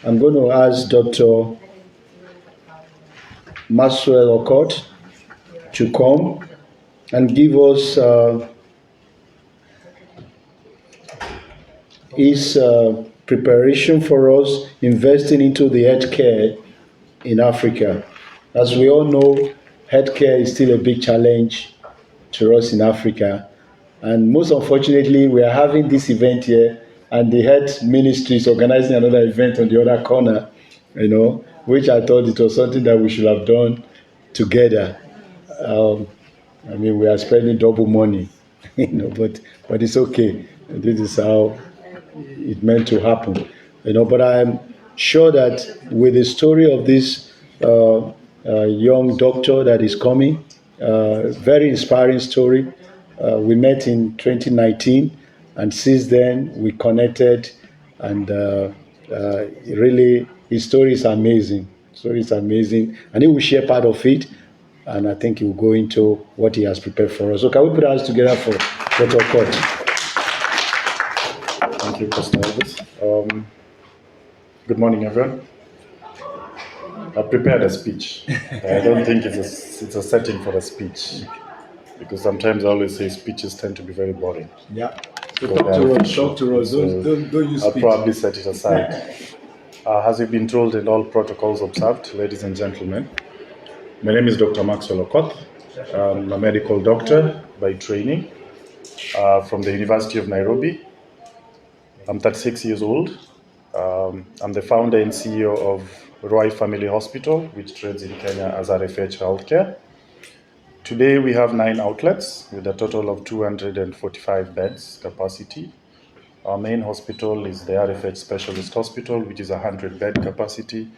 I'm going to ask Dr. Maxwell Okoth to come and give us his preparation for us investing into the healthcare in Africa. As we all know, healthcare is still a big challenge to us in Africa. And most unfortunately, we are having this event here, and the health ministry is organizing another event on the other corner, which I thought it was something that we should have done together. Um, I mean, we are spending double money, but it's okay. This is how it meant to happen, But I'm sure that with the story of this young doctor that is coming, very inspiring story. We met in 2019, and since then we connected, and really his story is amazing. Story is amazing, and he will share part of it, and I think he will go into what he has prepared for us. So can we put our hands together for Dr. Okoth? Thank you, Pastor Elvis. Good morning, everyone. I prepared a speech. I don't think it's a setting for a speech because sometimes I always say speeches tend to be very boring. Yeah. So talk to us. Don't use I'll speech. probably set it aside. As you've been told and all protocols observed, ladies and gentlemen, my name is Dr. Maxwell Okoth. I'm a medical doctor by training from the University of Nairobi. I'm 36 years old. I'm the founder and CEO of Roy Family Hospital, which trades in Kenya as RFH Healthcare. Today we have 9 outlets with a total of 245 beds capacity. Our main hospital is the RFH Specialist Hospital, which is a 100-bed capacity,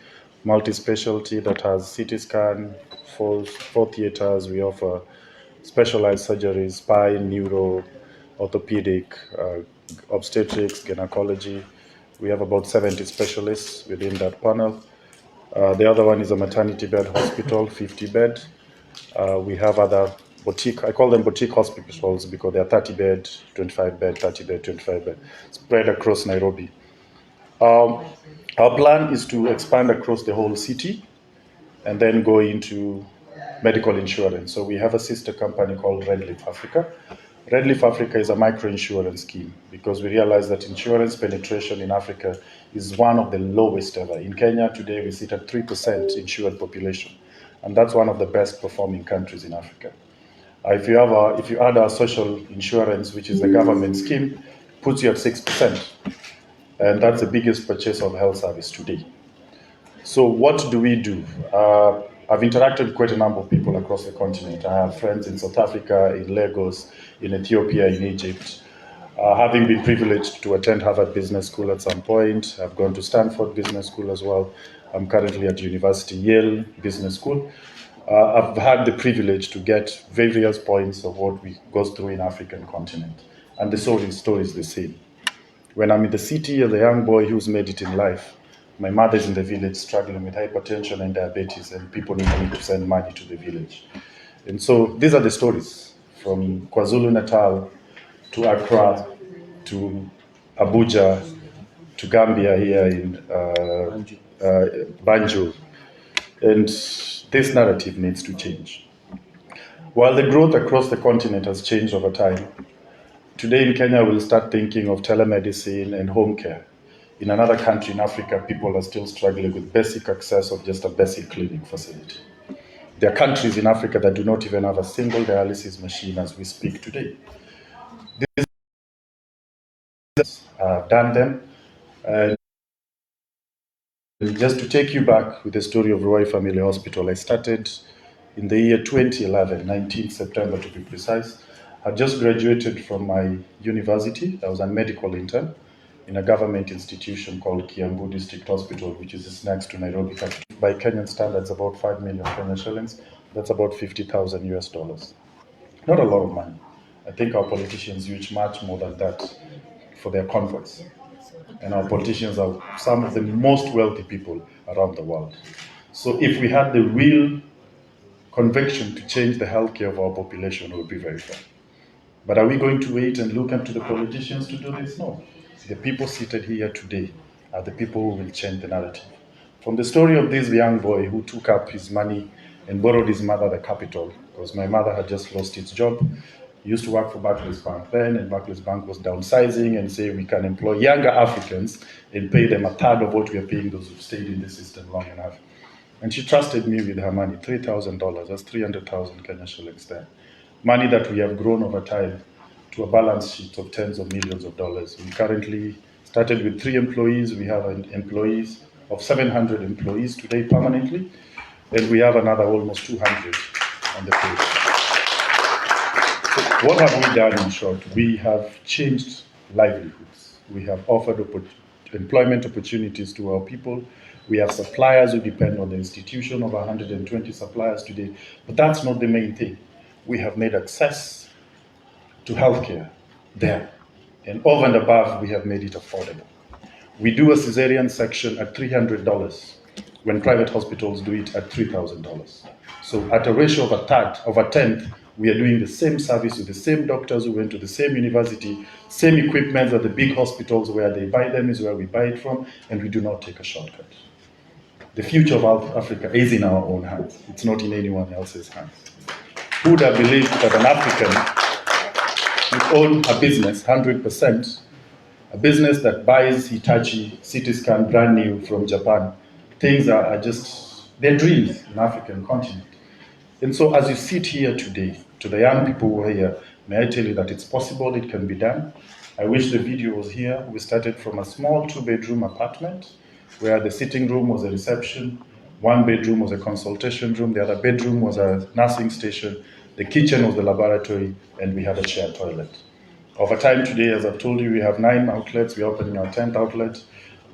multi-specialty that has CT scan, four theaters. We offer specialized surgeries, spine, neuro, orthopedic, obstetrics, gynecology. We have about 70 specialists within that panel. The other one is a maternity bed hospital, 50 bed. We have other boutique, I call them boutique hospitals because they are 30 bed, 25 bed, 30 bed, 25 bed, spread across Nairobi. Our plan is to expand across the whole city and then go into medical insurance. So we have a sister company called Redleaf Africa. Redleaf Africa is a micro-insurance scheme because we realize that insurance penetration in Africa is one of the lowest ever. In Kenya today, we sit at 3% insured population, and that's one of the best performing countries in Africa. If you add our social insurance, which is the government scheme, puts you at 6%, and that's the biggest purchase of health service today. So what do we do? I've interacted with quite a number of people across the continent. I have friends in South Africa, in Lagos, in Ethiopia, in Egypt. Having been privileged to attend Harvard Business School at some point, I've gone to Stanford Business School as well. I'm currently at University Yale Business School. I've had the privilege to get various points of what we go through in African continent, and the story is the same. When I'm in the city as a young boy who's made it in life, my mother's in the village struggling with hypertension and diabetes, and people need me to send money to the village. And so these are the stories from KwaZulu-Natal to Accra to Abuja to Gambia here in Banjul. And this narrative needs to change. While the growth across the continent has changed over time, today in Kenya we'll start thinking of telemedicine and home care. In another country in Africa, people are still struggling with basic access of just a basic clinic facility. There are countries in Africa that do not even have a single dialysis machine as we speak today. These have done them. And just to take you back with the story of Roy Family Hospital, I started in the year 2011, 19th September to be precise. I just graduated from my university. I was a medical intern in a government institution called Kiambu District Hospital, which is next to Nairobi. By Kenyan standards, about 5 million Kenyan shillings. That's about 50,000 US dollars. Not a lot of money. I think our politicians use much more than that for their convoys. And our politicians are some of the most wealthy people around the world. So if we had the real conviction to change the healthcare of our population, it would be very fair. But are we going to wait and look up to the politicians to do this? No. The people seated here today are the people who will change the narrative. From the story of this young boy who took up his money and borrowed his mother the capital, because my mother had just lost its job. He used to work for Barclays Bank then, and Barclays Bank was downsizing and saying we can employ younger Africans and pay them a third of what we are paying those who've stayed in the system long enough. And she trusted me with her money, $3,000, that's 300,000 Kenya shillings there. Money that we have grown over time to a balance sheet of tens of millions of dollars. We currently started with 3 employees. We have employees of 700 employees today permanently, and we have another almost 200 on the page. So what have we done in short? We have changed livelihoods. We have offered employment opportunities to our people. We have suppliers who depend on the institution of 120 suppliers today, but that's not the main thing. We have made access to healthcare there, and over and above, we have made it affordable. We do a cesarean section at $300 when private hospitals do it at $3,000. So at a ratio of a tenth, we are doing the same service with the same doctors who went to the same university, same equipment that the big hospitals where they buy them is where we buy it from, and we do not take a shortcut. The future of Africa is in our own hands. It's not in anyone else's hands. Who would have believed that an African would own a business 100%, a business that buys Hitachi CT scan brand new from Japan? Things are just, they're dreams in the African continent. And so as you sit here today, to the young people who are here, may I tell you that it's possible, it can be done. I wish the video was here. We started from a small 2-bedroom apartment where the sitting room was a reception, 1 bedroom was a consultation room, the other bedroom was a nursing station, the kitchen was the laboratory, and we had a shared toilet. Over time today, as I've told you, we have 9 outlets. We're opening our 10th outlet.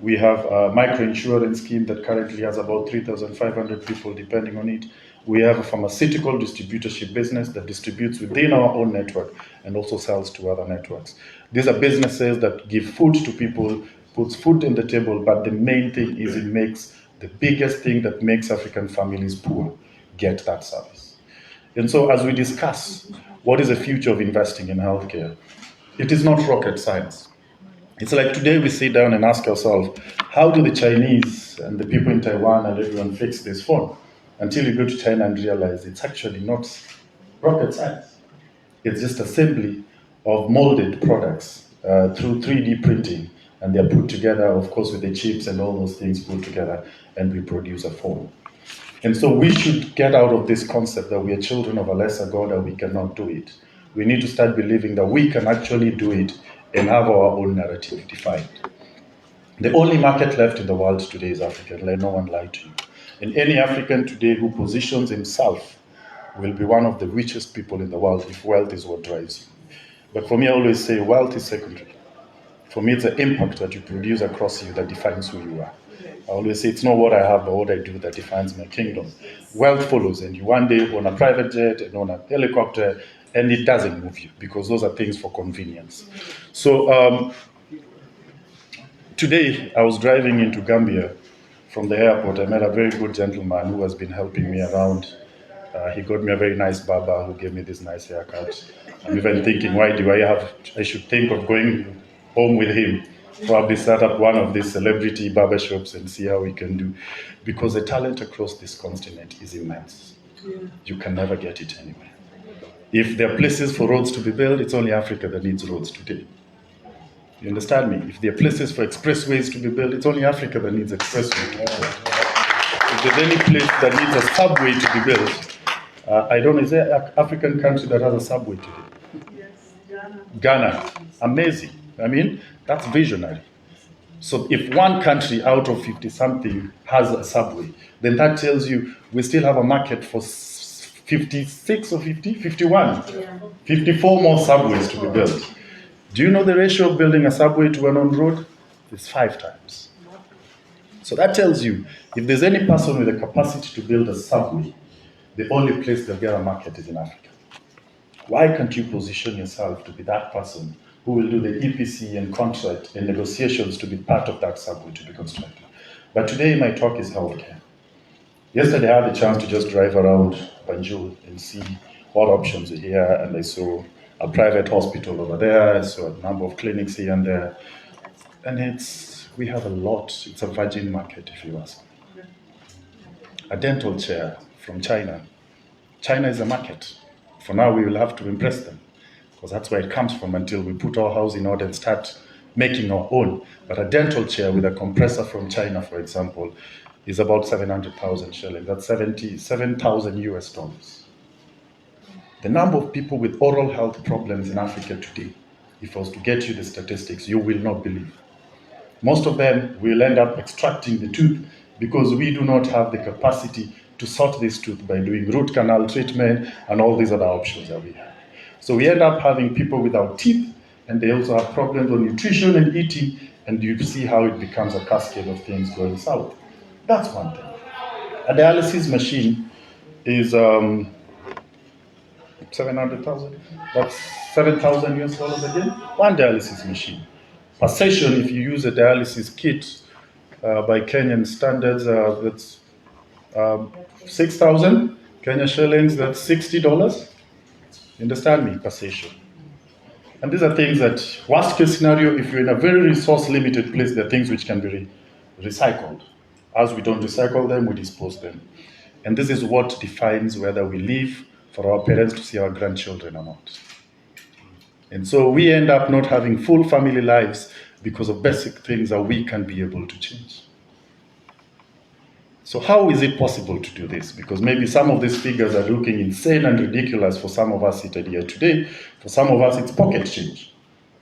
We have a micro-insurance scheme that currently has about 3,500 people depending on it. We have a pharmaceutical distributorship business that distributes within our own network and also sells to other networks. These are businesses that give food to people, puts food on the table, but the main thing is it makes the biggest thing that makes African families poor get that service. And so as we discuss what is the future of investing in healthcare, it is not rocket science. It's like today we sit down and ask ourselves, how do the Chinese and the people in Taiwan and everyone fix this phone? Until you go to China and realize it's actually not rocket science. It's just assembly of molded products through 3D printing, and they're put together, of course, with the chips and all those things put together, and we produce a phone. And so we should get out of this concept that we are children of a lesser God and we cannot do it. We need to start believing that we can actually do it and have our own narrative defined. The only market left in the world today is African. Let no one lie to you. And any African today who positions himself will be one of the richest people in the world if wealth is what drives you. But for me, I always say wealth is secondary. For me, it's the impact that you produce across you that defines who you are. I always say it's not what I have, but what I do that defines my kingdom. Wealth follows, and you one day own a private jet and own a helicopter, and it doesn't move you because those are things for convenience. So today, I was driving into Gambia from the airport. I met a very good gentleman who has been helping me around. He got me a very nice barber who gave me this nice haircut. I'm even thinking, why do I should think of going home with him, probably start up one of these celebrity barbershops and see how we can do. Because the talent across this continent is immense. You can never get it anywhere. If there are places for roads to be built, it's only Africa that needs roads today. You understand me? If there are places for expressways to be built, it's only Africa that needs expressways to be built. If there's any place that needs a subway to be built, I don't know, is there an African country that has a subway today? Yes, Ghana. Amazing. I mean, that's visionary. So if one country out of 50-something has a subway, then that tells you we still have a market for 56 or 50? 51. 54 more subways to be built. Do you know the ratio of building a subway to an on-road? It's 5 times. So that tells you, if there's any person with the capacity to build a subway, the only place they'll get a market is in Africa. Why can't you position yourself to be that person who will do the EPC and contract and negotiations to be part of that subway to be constructed? But today my talk is healthcare. Yesterday I had the chance to just drive around Banjul and see what options are here, and I saw a private hospital over there, I saw a number of clinics here and there. And it's we have a lot. It's a virgin market, if you ask me. A dental chair from China. China is a market. For now, we will have to impress them, because that's where it comes from until we put our house in order and start making our own. But a dental chair with a compressor from China, for example, is about 700,000 shillings. That's 77,000 US dollars. The number of people with oral health problems in Africa today, if I was to get you the statistics, you will not believe. Most of them will end up extracting the tooth because we do not have the capacity to sort this tooth by doing root canal treatment and all these other options that we have. So we end up having people without teeth, and they also have problems on nutrition and eating, and you see how it becomes a cascade of things going south. That's one thing. A dialysis machine is 700,000. That's 7,000 US dollars again. One dialysis machine. Per session, if you use a dialysis kit by Kenyan standards, that's 6,000 Kenya shillings. That's $60. You understand me? Per session. And these are things that, worst case scenario, if you're in a very resource limited place, there are things which can be recycled. As we don't recycle them, we dispose them. And this is what defines whether we live for our parents to see our grandchildren or not. And so we end up not having full family lives because of basic things that we can be able to change. So how is it possible to do this? Because maybe some of these figures are looking insane and ridiculous for some of us seated here today. For some of us, it's pocket change.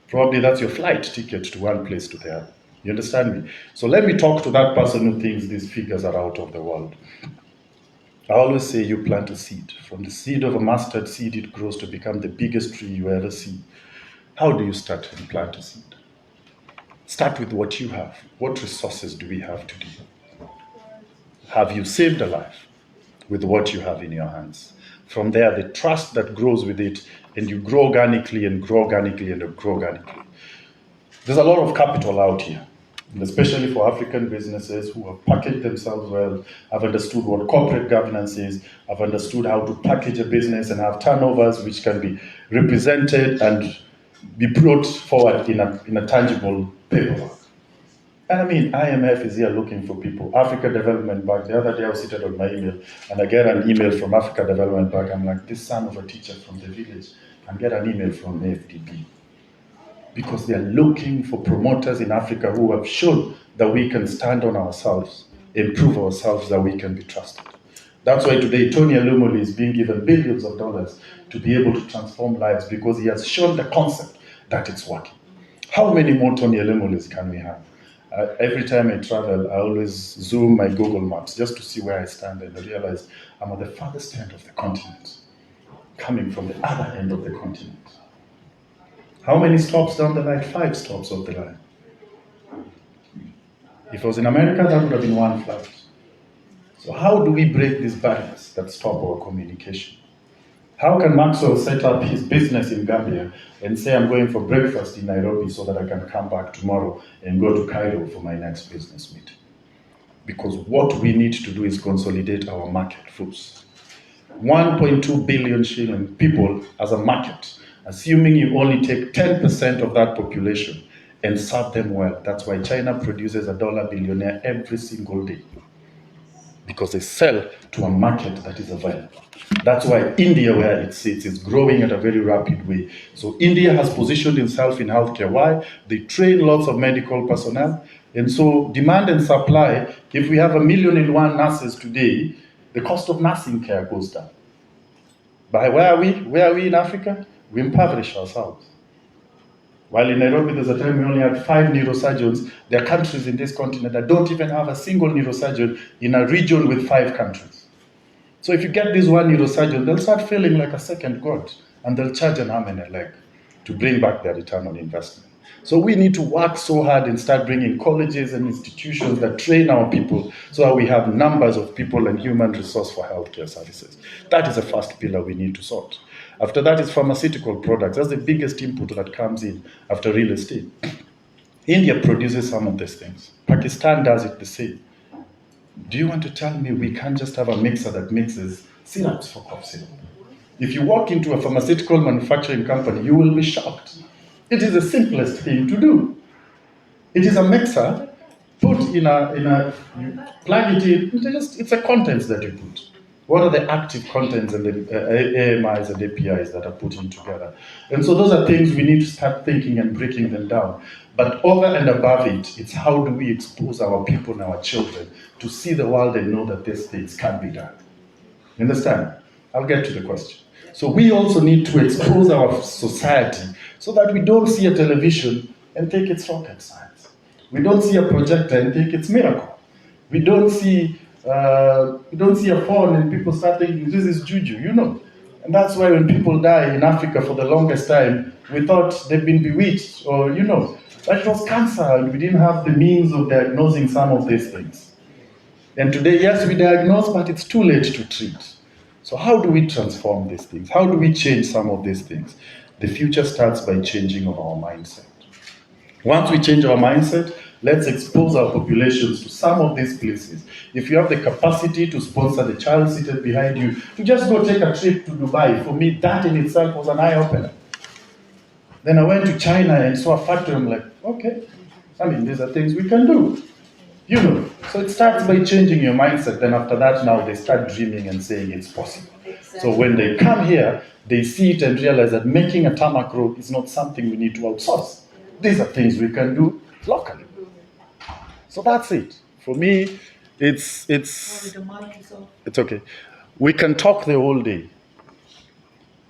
Probably that's your flight ticket to one place to the other. You understand me? So let me talk to that person who thinks these figures are out of the world. I always say you plant a seed. From the seed of a mustard seed, it grows to become the biggest tree you ever see. How do you start and plant a seed? Start with what you have. What resources do we have today? Have you saved a life with what you have in your hands? From there, the trust that grows with it, and you grow organically and grow organically and grow organically. There's a lot of capital out here, and especially for African businesses who have packaged themselves well, have understood what corporate governance is, have understood how to package a business and have turnovers which can be represented and be brought forward in a tangible paperwork. And I mean, IMF is here looking for people. Africa Development Bank, the other day I was seated on my email, and I get an email from Africa Development Bank. I'm like, this son of a teacher from the village can get an email from AFDB. Because they're looking for promoters in Africa who have shown that we can stand on ourselves, improve ourselves, that we can be trusted. That's why today Tony Elumelu is being given billions of dollars to be able to transform lives, because he has shown the concept that it's working. How many more Tony Elumelu can we have? Every time I travel, I always zoom my Google Maps just to see where I stand, and I realize I'm at the farthest end of the continent, coming from the other end of the continent. How many stops down the line? 5 stops off the line. If I was in America, that would have been 1 flight. So how do we break these barriers that stop our communication? How can Maxwell set up his business in Gambia and say, I'm going for breakfast in Nairobi so that I can come back tomorrow and go to Cairo for my next business meeting? Because what we need to do is consolidate our market first. 1.2 billion shilling people as a market, assuming you only take 10% of that population and serve them well. That's why China produces a $1 billionaire every single day, because they sell to a market that is available. That's why India, where it sits, is growing at a very rapid way. So India has positioned itself in healthcare. Why? They train lots of medical personnel. And so demand and supply, if we have 1,000,001 nurses today, the cost of nursing care goes down. But where are we? Where are we in Africa? We impoverish ourselves. While in Nairobi, there's a time we only had 5 neurosurgeons. There are countries in this continent that don't even have a single neurosurgeon in a region with 5 countries. So if you get this one neurosurgeon, they'll start feeling like a second god, and they'll charge an arm and a leg to bring back their return on investment. So we need to work so hard and start bringing colleges and institutions that train our people so that we have numbers of people and human resource for healthcare services. That is the first pillar we need to sort. After that is pharmaceutical products. That's the biggest input that comes in after real estate. India produces some of these things. Pakistan does it the same. Do you want to tell me we can't just have a mixer that mixes syrups for cough syrup? If you walk into a pharmaceutical manufacturing company, you will be shocked. It is the simplest thing to do. It is a mixer put you plug it in. It's a contents that you put. What are the active contents and the AMIs and APIs that are put in together? And so those are things we need to start thinking and breaking them down. But over and above it, it's how do we expose our people and our children to see the world and know that these things can be done. You understand? I'll get to the question. So we also need to expose our society so that we don't see a television and think it's rocket science. We don't see a projector and think it's miracle. We don't see a phone and people start thinking this is juju. And that's why when people die in Africa for the longest time, we thought they've been bewitched or that it was cancer and we didn't have the means of diagnosing some of these things. And today, yes, we diagnose, but it's too late to treat. So how do we transform these things? How do we change some of these things? The future starts by changing of our mindset. Once we change our mindset, let's expose our populations to some of these places. If you have the capacity to sponsor the child seated behind you, to just go take a trip to Dubai, for me, that in itself was an eye-opener. Then I went to China and saw a factory. I'm like, okay, these are things we can do. So it starts by changing your mindset. Then after that, now they start dreaming and saying it's possible. Exactly. So when they come here, they see it and realize that making a tarmac road is not something we need to outsource. These are things we can do locally. So that's it. For me, it's okay. We can talk the whole day.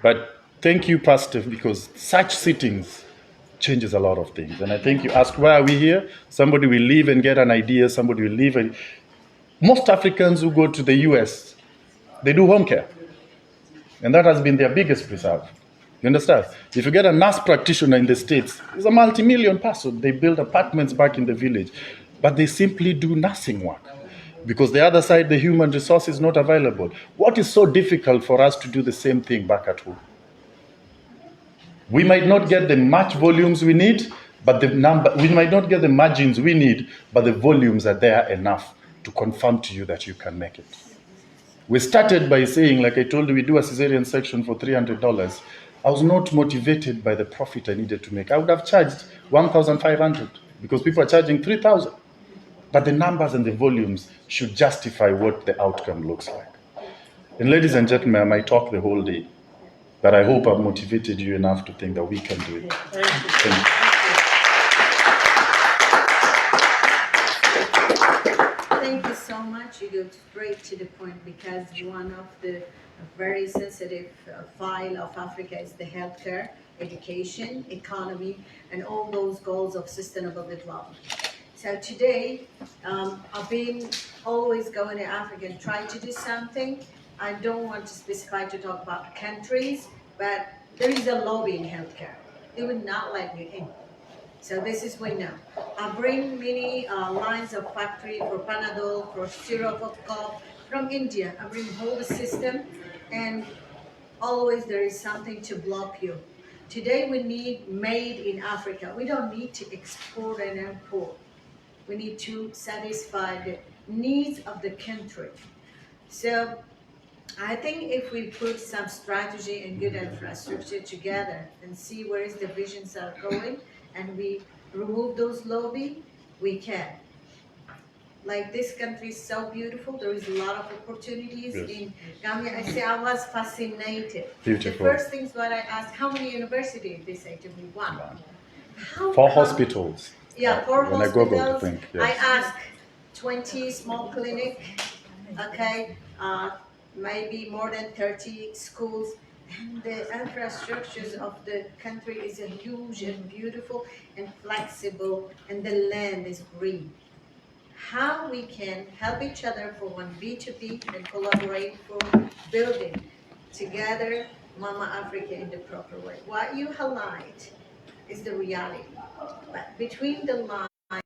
But thank you, Pastor, because such sittings changes a lot of things. And I think you ask, why are we here? Somebody will leave and get an idea. Somebody will leave. And most Africans who go to the US, they do home care. And that has been their biggest reserve. You understand? If you get a nurse practitioner in the States, he's a multi-million person. They build apartments back in the village. But they simply do nursing work. Because the other side, the human resource is not available. What is so difficult for us to do the same thing back at home? We might not get the much volumes we need, but we might not get the margins we need, but the volumes are there enough to confirm to you that you can make it. We started by saying, like I told you, we do a cesarean section for $300. I was not motivated by the profit I needed to make. I would have charged $1,500 because people are charging $3,000. But the numbers and the volumes should justify what the outcome looks like. And ladies and gentlemen, I might talk the whole day, but I hope I've motivated you enough to think that we can do it. Thank you. Thank you so much. You go straight to the point because one of the very sensitive file of Africa is the healthcare, education, economy, and all those goals of sustainable development. So today, I've been always going to Africa and trying to do something. I don't want to specify to talk about countries, but there is a lobby in healthcare. They would not let you in. So this is we know. I bring many lines of factory for Panadol, for syrup of cough from India. I bring whole system, and always there is something to block you. Today we need made in Africa. We don't need to export and import. We need to satisfy the needs of the country. So I think if we put some strategy and good infrastructure together and see where is the visions are going, and we remove those lobby, we can. Like this country is so beautiful. There is a lot of opportunities in Gambia. I was fascinated. Beautiful. The first things what I asked, how many universities? They say to me, one. For hospitals. Yeah, for when hospitals. I Googled, I asked 20 small clinic, okay, maybe more than 30 schools. And the infrastructures of the country is a huge and beautiful and flexible, and the land is green. How we can help each other for one B2B and collaborate for building together Mama Africa in the proper way. What you highlight is the reality, but between the lines,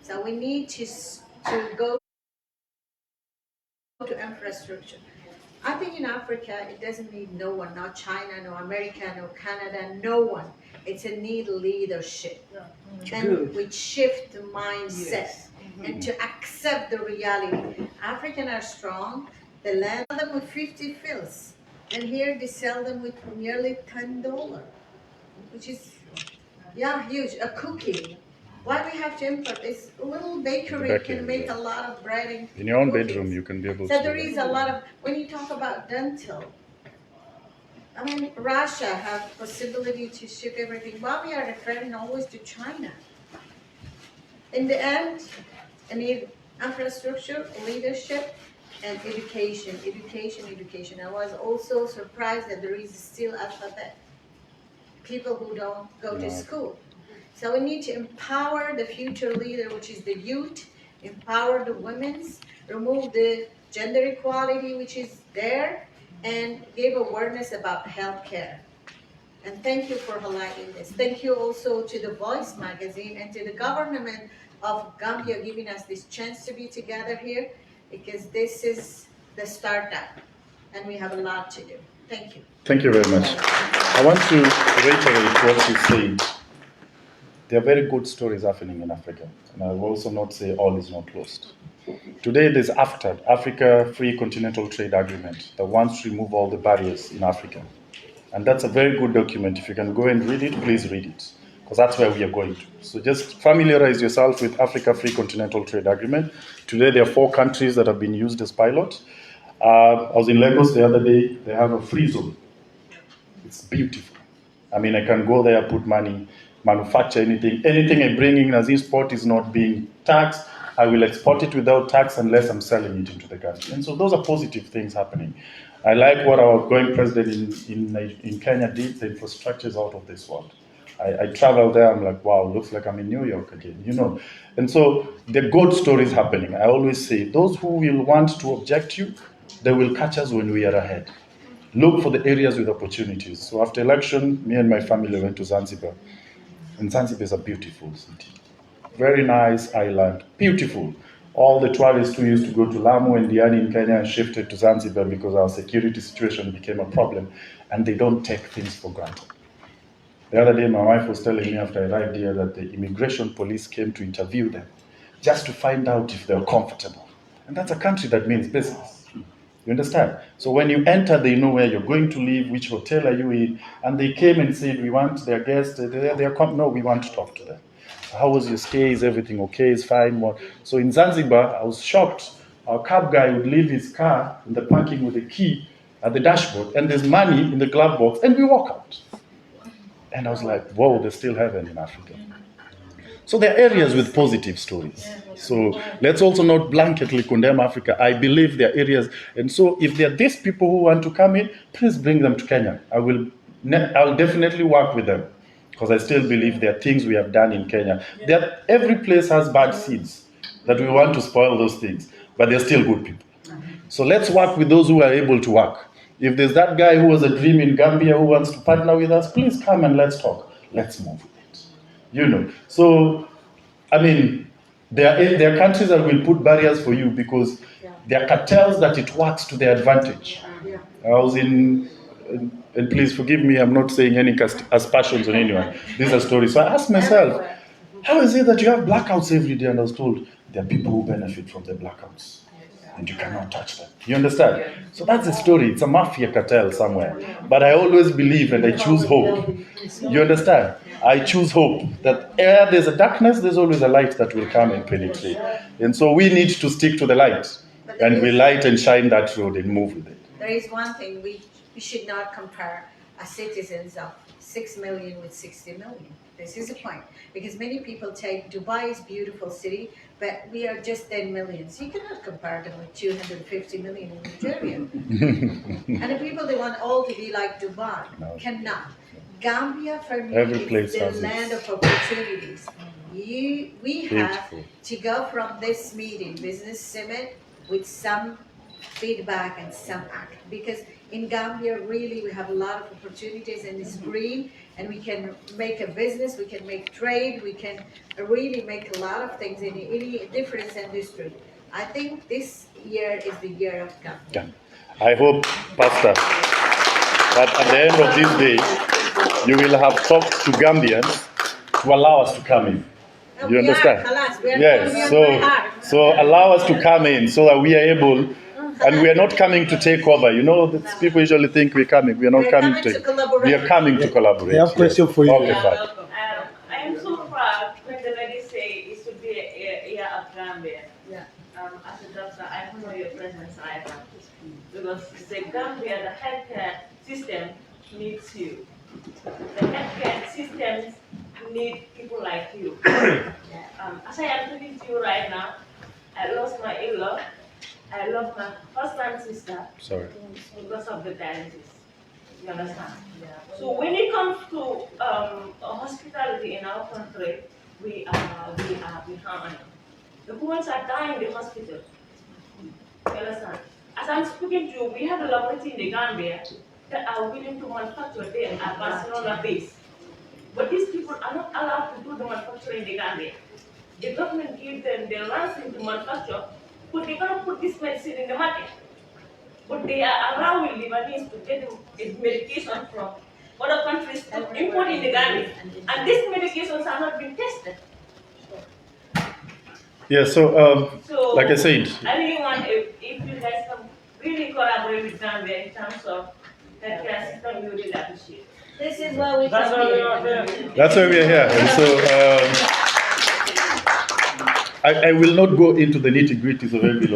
so we need to go to infrastructure. I think in Africa, it doesn't need no one, not China, no America, no Canada, no one. It's a need leadership. And we shift the mindset and to accept the reality. Africans are strong. They land them with 50 fils. And here they sell them with nearly $10, which is, huge. A cookie. Why we have to import? This little bakery Bakery, can make yeah. a lot of bread and In your own cookies. bedroom, you can be able So to there do is that. a lot of, when you talk about dental, I mean, Russia have possibility to ship everything. Why we are referring always to China? In the end, I need infrastructure, leadership, and education. Education. I was also surprised that there is still alphabet. People who don't go to No. school. So we need to empower the future leader, which is the youth, empower the women's, remove the gender equality which is there, and give awareness about healthcare. And thank you for highlighting this. Thank you also to the Voice magazine and to the government of Gambia giving us this chance to be together here, because this is the startup and we have a lot to do. Thank you. Thank you very much. I want to reiterate what you said. There are very good stories happening in Africa, and I will also not say all is not lost. Today, there's AFTA, Africa Free Continental Trade Agreement, that wants to remove all the barriers in Africa. And that's a very good document. If you can go and read it, please read it, because that's where we are going to. So just familiarize yourself with Africa Free Continental Trade Agreement. Today, there are 4 countries that have been used as pilot. I was in Lagos the other day. They have a free zone. It's beautiful. I mean, I can go there, put money, manufacture anything. Anything I bring in as import is not being taxed. I will export it without tax unless I'm selling it into the country. And so those are positive things happening. I like what our going president in Kenya did. The infrastructure is out of this world. I travel there, I'm like, wow, looks like I'm in New York again, you know. And so the good stories happening. I always say, those who will want to object you, they will catch us when we are ahead. Look for the areas with opportunities. So after election, me and my family went to Zanzibar. And Zanzibar is a beautiful city. Very nice island, beautiful. All the tourists who used to go to Lamu and Diani in Kenya shifted to Zanzibar because our security situation became a problem, and they don't take things for granted. The other day, my wife was telling me after I arrived here that the immigration police came to interview them just to find out if they're comfortable. And that's a country that means business. You understand? So when you enter, they know where you're going to live, which hotel are you in, and they came and said, we want their guests, no, we want to talk to them. So how was your stay? Is everything okay? Is fine? What? So in Zanzibar, I was shocked. Our cab guy would leave his car in the parking with the key at the dashboard, and there's money in the glove box, and we walk out. And I was like, whoa, there's still heaven in Africa. So there are areas with positive stories. So let's also not blanketly condemn Africa. I believe there are areas. And so if there are these people who want to come in, please bring them to Kenya. I'll definitely work with them, because I still believe there are things we have done in Kenya. Every place has bad seeds that we want to spoil those things, but they're still good people. So let's work with those who are able to work. If there's that guy who has a dream in Gambia who wants to partner with us, please come and let's talk. Let's move with it. You know. So, I mean, there are countries that will put barriers for you because there are cartels that it works to their advantage. I was in, and please forgive me, I'm not saying any aspersions on anyone. These are stories. So I asked myself, how is it that you have blackouts every day? And I was told, there are people who benefit from the blackouts, and you cannot touch them. You understand? So that's the story. It's a mafia cartel somewhere. But I always believe, and I choose hope. You understand? I choose hope that there's a darkness, there's always a light that will come and penetrate. And so we need to stick to the light, and we light and shine that road and move with it. There is one thing, we should not compare citizens of 6 million with 60 million. This is the point. Because many people take Dubai is a beautiful city, but we are just 10 million. So you cannot compare them with 250 million in Nigeria. And the people, they want all to be like Dubai. No. Cannot. Gambia, for me, is the land of opportunities. We have to go from this meeting, business summit, with some feedback and some act, because in Gambia really we have a lot of opportunities and it's green, and we can make a business, we can make trade, we can really make a lot of things in any different industry. I think this year is the year of Gambia. I hope, Pastor, that at the end of this day you will have talked to Gambians to allow us to come in. You understand? Yes. So allow us to come in so that we are able. And we are not coming to take over. You know, people usually think we're coming. We are not coming to collaborate. We are coming to collaborate. I have a question for you. Okay, fine. I am so proud when the lady said Yeah. As a doctor, I honor your presence right now because the Gambia, the healthcare system needs you. The healthcare systems need people like you. As I am talking to you right now, I lost my in-law. I lost my husband's sister Sorry. because of the dialysis. You understand? So when it comes to hospitality in our country, we are behind. The women are dying in the hospital. You understand? As I'm speaking to you, we have a laboratory in the Gambia that are willing to manufacture them at Barcelona base. But these people are not allowed to do the manufacturing in the Gambia. The government gives them the license to manufacture, but they cannot put this medicine in the market. But they are allowing Lebanese to get the medication from other countries to import in the Gambia. And these medications are not being tested. Yeah, so, So, like I said, I really want, if you guys can really collaborate with Gambia in terms of healthcare system, we would really appreciate it. This is why we That's come why we here. are here. that's why we are here. And so, I will not go into the nitty gritties of every